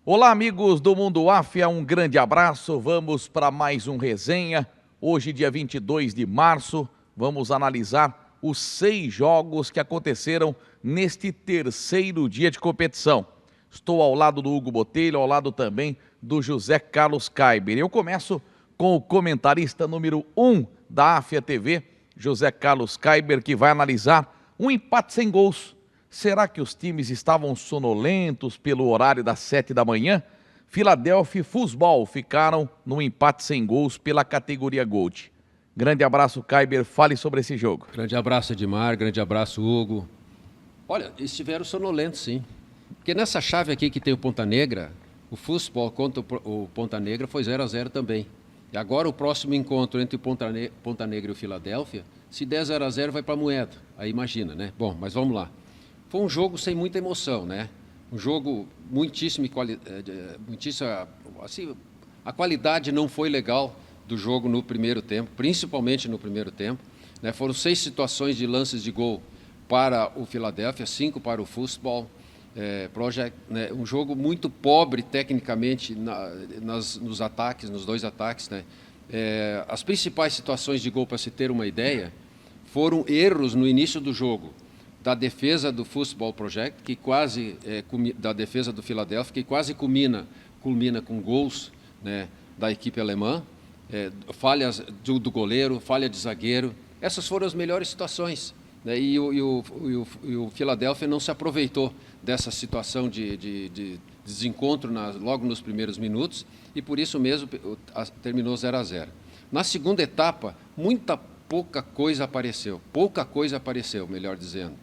Olá, amigos do Mundo Áfia, um grande abraço. Vamos para mais um resenha. Hoje, dia 22 de março, vamos analisar os 6 jogos que aconteceram neste terceiro dia de competição. Estou ao lado do Hugo Botelho, ao lado também do José Carlos Kaiber. Eu começo com o comentarista número 1 da Áfia TV, José Carlos Kaiber, que vai analisar um empate sem gols. Será que os times estavam sonolentos pelo horário das 7 da manhã? Philadelphia e Futebol ficaram no empate sem gols pela categoria Gold. Grande abraço, Kaiber. Fale sobre esse jogo. Grande abraço, Edmar. Grande abraço, Hugo. Olha, estiveram sonolentos, sim. Porque nessa chave aqui que tem o Ponta Negra, o Futebol contra o Ponta Negra foi 0-0 também. E agora o próximo encontro entre o Ponta Negra e o Philadelphia, se der 0-0 vai para a moeda. Aí imagina, né? Bom, mas vamos lá. Foi um jogo sem muita emoção, né? Um jogo muitíssimo assim, a qualidade não foi legal do jogo no primeiro tempo, principalmente no primeiro tempo, né? Foram 6 situações de lances de gol para o Philadelphia, 5 para o Futebol Project, né? Um jogo muito pobre tecnicamente nos ataques, nos 2 ataques, né? As principais situações de gol, para se ter uma ideia, foram erros no início do jogo da defesa do Futebol Project, que quase da defesa do Philadelphia, que quase culmina com gols, né, da equipe alemã, falhas do goleiro, falha de zagueiro. Essas foram as melhores situações, né, e o Philadelphia não se aproveitou dessa situação de desencontro logo nos primeiros minutos, e por isso mesmo terminou 0-0. Na segunda etapa, pouca coisa apareceu, melhor dizendo.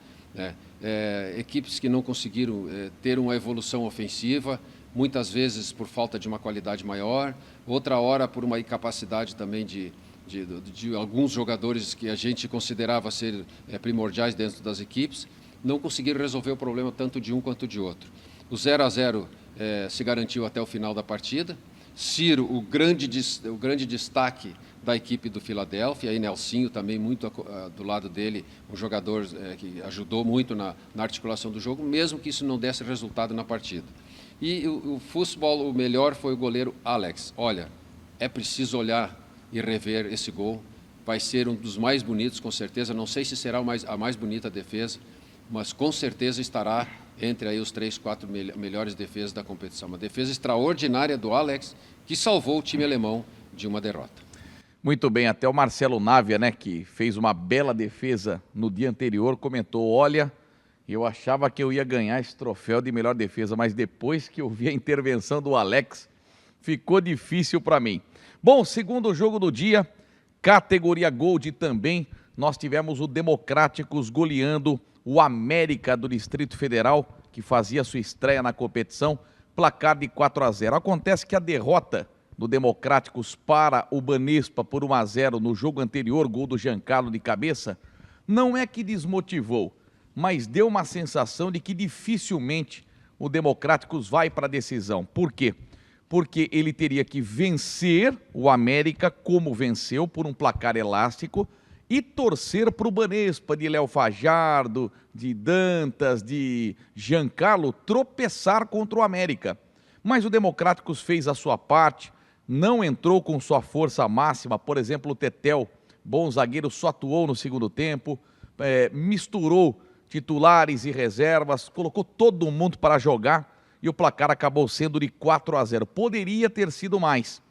Equipes que não conseguiram ter uma evolução ofensiva, muitas vezes por falta de uma qualidade maior, outra hora por uma incapacidade também de alguns jogadores que a gente considerava ser primordiais dentro das equipes, não conseguiram resolver o problema tanto de um quanto de outro. O 0-0 se garantiu até o final da partida. Ciro, o grande destaque da equipe do Philadelphia, e Nelsinho também muito do lado dele, um jogador que ajudou muito na articulação do jogo, mesmo que isso não desse resultado na partida. E o Futebol, o melhor foi o goleiro Alex. Olha, é preciso olhar e rever esse gol, vai ser um dos mais bonitos, com certeza, não sei se será a mais bonita defesa, mas com certeza estará entre aí os 3, 4 melhores defesas da competição. Uma defesa extraordinária do Alex, que salvou o time alemão de uma derrota. Muito bem, até o Marcelo Navia, né, que fez uma bela defesa no dia anterior, comentou: olha, eu achava que eu ia ganhar esse troféu de melhor defesa, mas depois que eu vi a intervenção do Alex, ficou difícil para mim. Bom, segundo jogo do dia, categoria Gold também, nós tivemos o Democráticos goleando o América do Distrito Federal, que fazia sua estreia na competição, placar de 4-0. Acontece que a derrota do Democráticos para o Banespa por 1-0 no jogo anterior, gol do Giancarlo de cabeça, não é que desmotivou, mas deu uma sensação de que dificilmente o Democráticos vai para a decisão. Por quê? Porque ele teria que vencer o América como venceu, por um placar elástico, e torcer para o Banespa de Léo Fajardo, de Dantas, de Giancarlo tropeçar contra o América. Mas o Democráticos fez a sua parte, não entrou com sua força máxima. Por exemplo, o Tetel, bom zagueiro, só atuou no segundo tempo, misturou titulares e reservas, colocou todo mundo para jogar e o placar acabou sendo de 4-0. Poderia ter sido mais,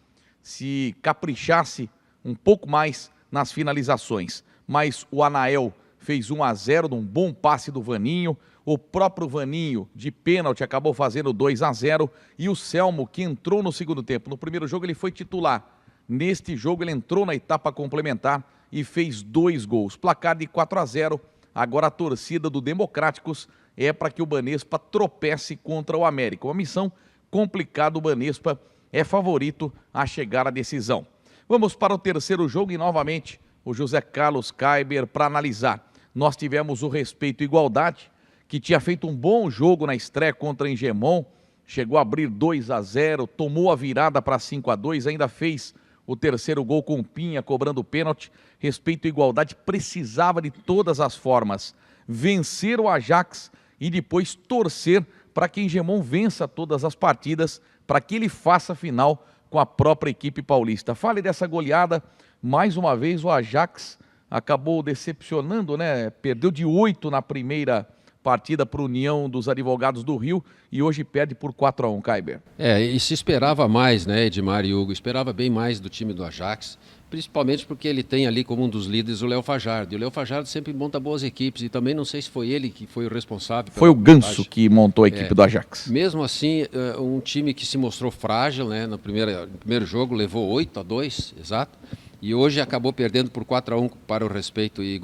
se caprichasse um pouco mais nas finalizações, mas o Anael fez 1-0 num bom passe do Vaninho, o próprio Vaninho de pênalti acabou fazendo 2-0 e o Selmo, que entrou no segundo tempo. No primeiro jogo ele foi titular, neste jogo ele entrou na etapa complementar e fez 2 gols, placar de 4-0. Agora a torcida do Democráticos é para que o Banespa tropece contra o América. Uma missão complicada, o Banespa é favorito a chegar à decisão. Vamos para o terceiro jogo e novamente o José Carlos Kaiber para analisar. Nós tivemos o Respeito e Igualdade, que tinha feito um bom jogo na estreia contra o Engemon, chegou a abrir 2-0, tomou a virada para 5-2, ainda fez o terceiro gol com o Pinha, cobrando pênalti. Respeito e Igualdade precisava de todas as formas vencer o Ajax e depois torcer para que Engemon vença todas as partidas, para que ele faça a final com a própria equipe paulista. Fale dessa goleada, mais uma vez o Ajax acabou decepcionando, né? Perdeu de 8 na primeira partida para a União dos Advogados do Rio e hoje perde por 4-1, Kaiber. E se esperava mais, né, Edmar e Hugo, esperava bem mais do time do Ajax, principalmente porque ele tem ali como um dos líderes o Léo Fajardo. E o Léo Fajardo sempre monta boas equipes e também não sei se foi ele que foi o responsável. Foi o Ganso que montou a equipe do Ajax. Mesmo assim, um time que se mostrou frágil, né, no primeiro jogo, levou 8-2, exato, e hoje acabou perdendo por 4-1 para o Respeito e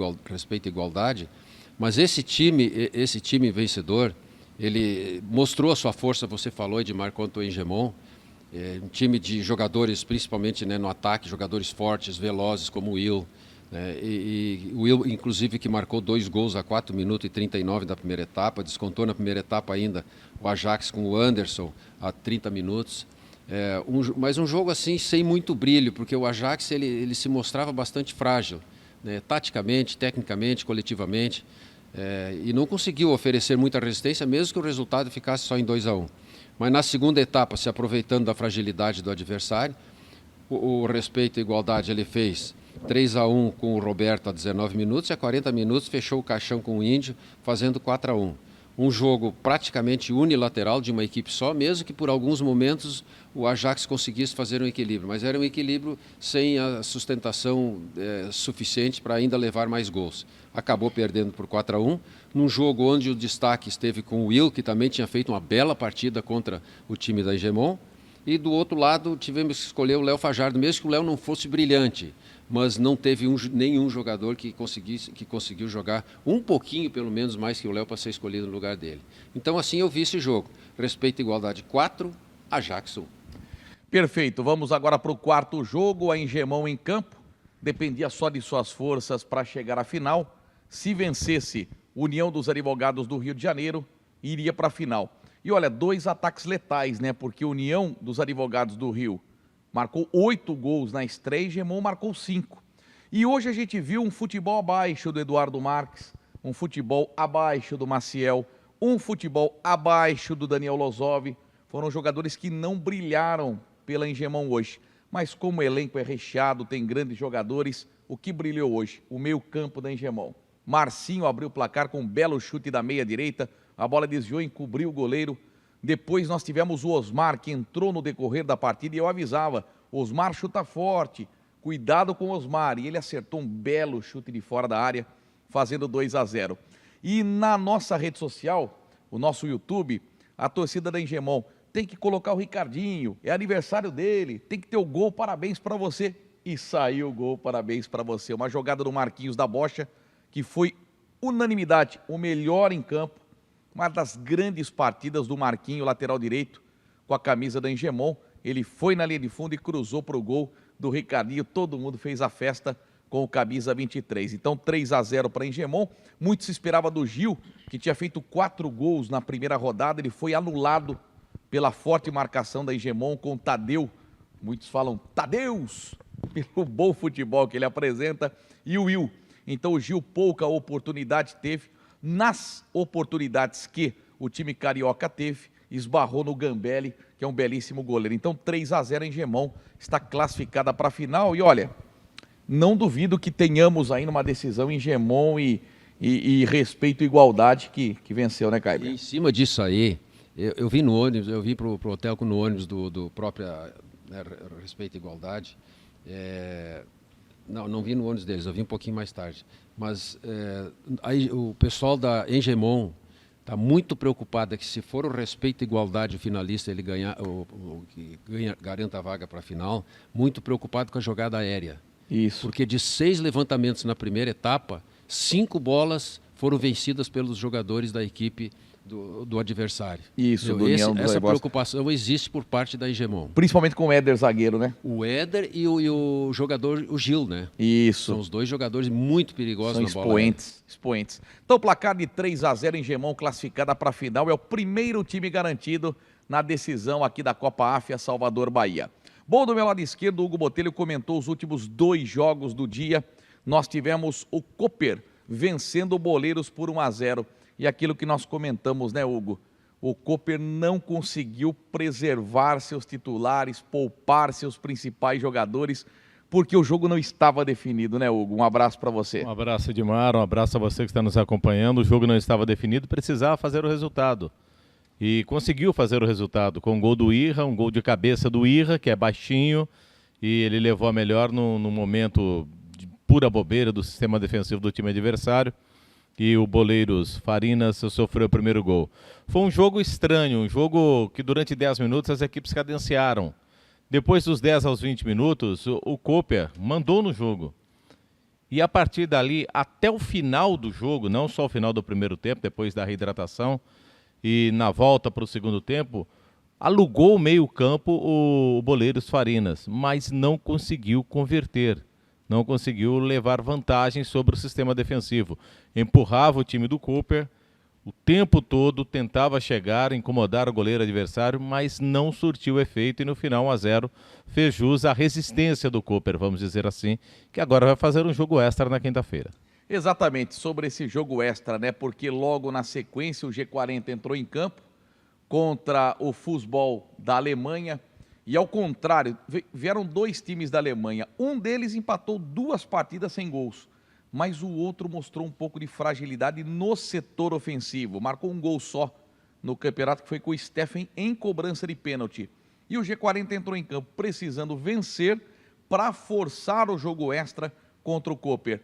Igualdade. Mas esse time vencedor, ele mostrou a sua força, você falou, Edmar, contra o Engemon. Um time de jogadores, principalmente, né, no ataque, jogadores fortes, velozes, como o Will. Né, e o Will, inclusive, que marcou 2 gols a 4 minutos e 39 da primeira etapa, descontou na primeira etapa ainda o Ajax com o Anderson a 30 minutos. Mas um jogo assim, sem muito brilho, porque o Ajax ele se mostrava bastante frágil, né, taticamente, tecnicamente, coletivamente. E não conseguiu oferecer muita resistência, mesmo que o resultado ficasse só em 2-1. Mas na segunda etapa, se aproveitando da fragilidade do adversário, o Respeito e Igualdade ele fez 3-1 com o Roberto a 19 minutos e a 40 minutos fechou o caixão com o Índio, fazendo 4-1. Um jogo praticamente unilateral de uma equipe só, mesmo que por alguns momentos o Ajax conseguisse fazer um equilíbrio, mas era um equilíbrio sem a sustentação suficiente para ainda levar mais gols. Acabou perdendo por 4-1, num jogo onde o destaque esteve com o Will, que também tinha feito uma bela partida contra o time da Engemon, e do outro lado tivemos que escolher o Léo Fajardo, mesmo que o Léo não fosse brilhante, mas não teve nenhum jogador que conseguiu jogar um pouquinho, pelo menos, mais que o Léo para ser escolhido no lugar dele. Então, assim eu vi esse jogo. Respeito e Igualdade 4, Ajax 1. Perfeito. Vamos agora para o quarto jogo. A Engemon em campo. Dependia só de suas forças para chegar à final. Se vencesse União dos Advogados do Rio de Janeiro, iria para a final. E olha, 2 ataques letais, né? Porque União dos Advogados do Rio marcou 8 gols na estreia e Engemon marcou 5. E hoje a gente viu um futebol abaixo do Eduardo Marques, um futebol abaixo do Maciel, um futebol abaixo do Daniel Lozov. Foram jogadores que não brilharam pela Engemon hoje. Mas como o elenco é recheado, tem grandes jogadores, o que brilhou hoje? O meio-campo da Engemon. Marcinho abriu o placar com um belo chute da meia-direita, a bola desviou e encobriu o goleiro. Depois nós tivemos o Osmar, que entrou no decorrer da partida e eu avisava, Osmar chuta forte, cuidado com o Osmar. E ele acertou um belo chute de fora da área, fazendo 2-0. E na nossa rede social, o nosso YouTube, a torcida da Engemon tem que colocar o Ricardinho, é aniversário dele, tem que ter o gol, parabéns para você. E saiu o gol, parabéns para você. Uma jogada do Marquinhos da Bocha, que foi unanimidade, o melhor em campo. Uma das grandes partidas do Marquinho, lateral direito, com a camisa da Engemon. Ele foi na linha de fundo e cruzou para o gol do Ricardinho. Todo mundo fez a festa com o camisa 23. Então, 3-0 para a Engemon. Muito se esperava do Gil, que tinha feito 4 gols na primeira rodada. Ele foi anulado pela forte marcação da Engemon com o Tadeu. Muitos falam Tadeus, pelo bom futebol que ele apresenta. E o Will. Então, o Gil pouca oportunidade teve. Nas oportunidades que o time carioca teve, esbarrou no Gambelli, que é um belíssimo goleiro. Então, 3-0 em Engemon, está classificada para a final. E olha, não duvido que tenhamos ainda uma decisão em Engemon e Respeito e Igualdade que venceu, né, Caio? Em cima disso aí, eu vi no ônibus, eu vi para o hotel no ônibus do próprio Respeito e Igualdade. Não vi no ônibus deles, eu vi um pouquinho mais tarde. Mas aí, o pessoal da Engemon está muito preocupado que se for o Respeito e Igualdade o finalista, ele ganhar, garanta a vaga para a final, muito preocupado com a jogada aérea. Isso. Porque de 6 levantamentos na primeira etapa, 5 bolas foram vencidas pelos jogadores da equipe do adversário. Isso, essa preocupação existe por parte da Engemon. Principalmente com o Éder, zagueiro, né? O Éder e o jogador, o Gil, né? Isso. São os 2 jogadores muito perigosos na bola. São expoentes. Então, placar de 3-0 em Engemon, classificada para a final, é o primeiro time garantido na decisão aqui da Copa Áfia Salvador Bahia. Bom, do meu lado esquerdo, o Hugo Botelho comentou os últimos 2 jogos do dia. Nós tivemos o Cooper vencendo o Boleiros por 1-0. E aquilo que nós comentamos, né, Hugo? o Cooper não conseguiu preservar seus titulares, poupar seus principais jogadores, porque o jogo não estava definido, né, Hugo? Um abraço para você. Um abraço, Edmar, um abraço a você que está nos acompanhando. O jogo não estava definido, precisava fazer o resultado. E conseguiu fazer o resultado com um gol do Irra, um gol de cabeça do Irra, que é baixinho, e ele levou a melhor no momento de pura bobeira do sistema defensivo do time adversário. E o Boleiros Farinas sofreu o primeiro gol. Foi um jogo estranho, um jogo que durante 10 minutos as equipes cadenciaram. Depois dos 10 aos 20 minutos, o Cooper mandou no jogo. E a partir dali, até o final do jogo, não só o final do primeiro tempo, depois da reidratação, e na volta para o segundo tempo, alugou o meio-campo o Boleiros Farinas, mas não conseguiu converter. Não conseguiu levar vantagem sobre o sistema defensivo. Empurrava o time do Cooper, o tempo todo tentava chegar, incomodar o goleiro adversário, mas não surtiu efeito e no final 1-0 fez jus à resistência do Cooper, vamos dizer assim, que agora vai fazer um jogo extra na quinta-feira. Exatamente, sobre esse jogo extra, né? Porque logo na sequência o G40 entrou em campo contra o Fußball da Alemanha. E ao contrário, vieram dois times da Alemanha. Um deles empatou 2 partidas sem gols, mas o outro mostrou um pouco de fragilidade no setor ofensivo. Marcou um gol só no campeonato, que foi com o Steffen em cobrança de pênalti. E o G40 entrou em campo precisando vencer para forçar o jogo extra contra o Cooper.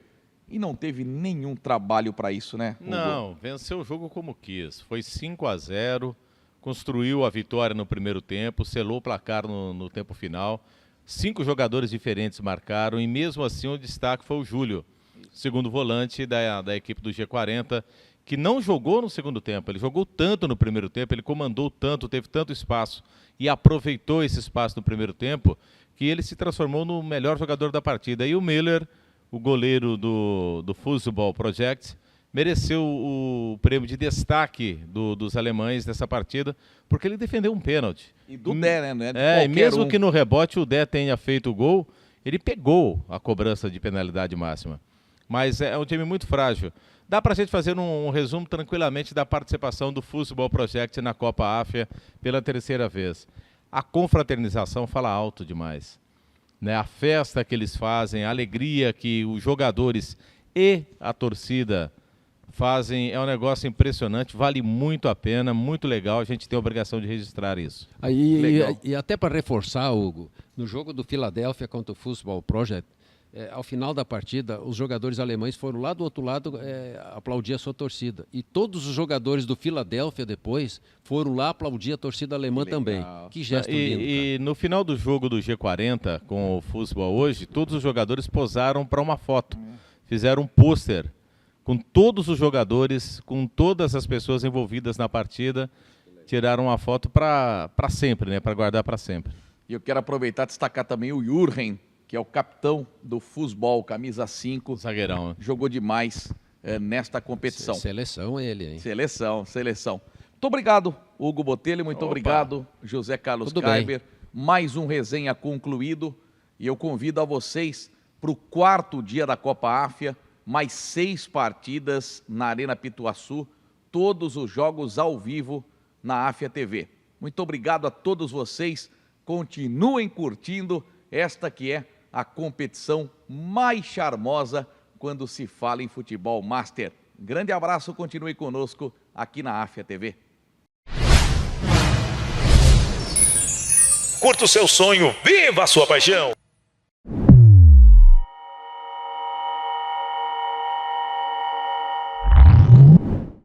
E não teve nenhum trabalho para isso, né, Hugo? Não, venceu o jogo como quis. Foi 5-0. Construiu a vitória no primeiro tempo, selou o placar no tempo final. 5 jogadores diferentes marcaram e mesmo assim o destaque foi o Júlio, segundo volante da equipe do G40, que não jogou no segundo tempo. Ele jogou tanto no primeiro tempo, ele comandou tanto, teve tanto espaço e aproveitou esse espaço no primeiro tempo que ele se transformou no melhor jogador da partida. E o Miller, o goleiro do Fußball Project, mereceu o prêmio de destaque dos alemães dessa partida, porque ele defendeu um pênalti. E do Dé, né? E mesmo que no rebote o Dé tenha feito o gol, ele pegou a cobrança de penalidade máxima. Mas é um time muito frágil. Dá para a gente fazer um resumo tranquilamente da participação do Fußball Project na Copa África pela 3ª vez. A confraternização fala alto demais, né? A festa que eles fazem, a alegria que os jogadores e a torcida fazem, é um negócio impressionante, vale muito a pena, muito legal, a gente tem a obrigação de registrar isso. E até para reforçar, Hugo, no jogo do Philadelphia contra o Fußball Project, ao final da partida, os jogadores alemães foram lá do outro lado aplaudir a sua torcida. E todos os jogadores do Philadelphia depois foram lá aplaudir a torcida alemã também. Que gesto lindo. E no final do jogo do G40 com o Fußball hoje, todos os jogadores posaram para uma foto. Fizeram um pôster com todos os jogadores, com todas as pessoas envolvidas na partida, tiraram uma foto para sempre, né? Para guardar para sempre. E eu quero aproveitar e destacar também o Jürgen, que é o capitão do Fußball, camisa 5. Zagueirão, né? Jogou demais nesta competição. Seleção ele, hein? Seleção. Muito obrigado, Hugo Botelho, muito obrigado, José Carlos Kaiber. Mais um resenha concluído e eu convido a vocês para o 4º dia da Copa África, mais 6 partidas na Arena Pituaçu, todos os jogos ao vivo na África TV. Muito obrigado a todos vocês, continuem curtindo esta que é a competição mais charmosa quando se fala em futebol master. Grande abraço, continue conosco aqui na África TV. Curta o seu sonho, viva a sua paixão!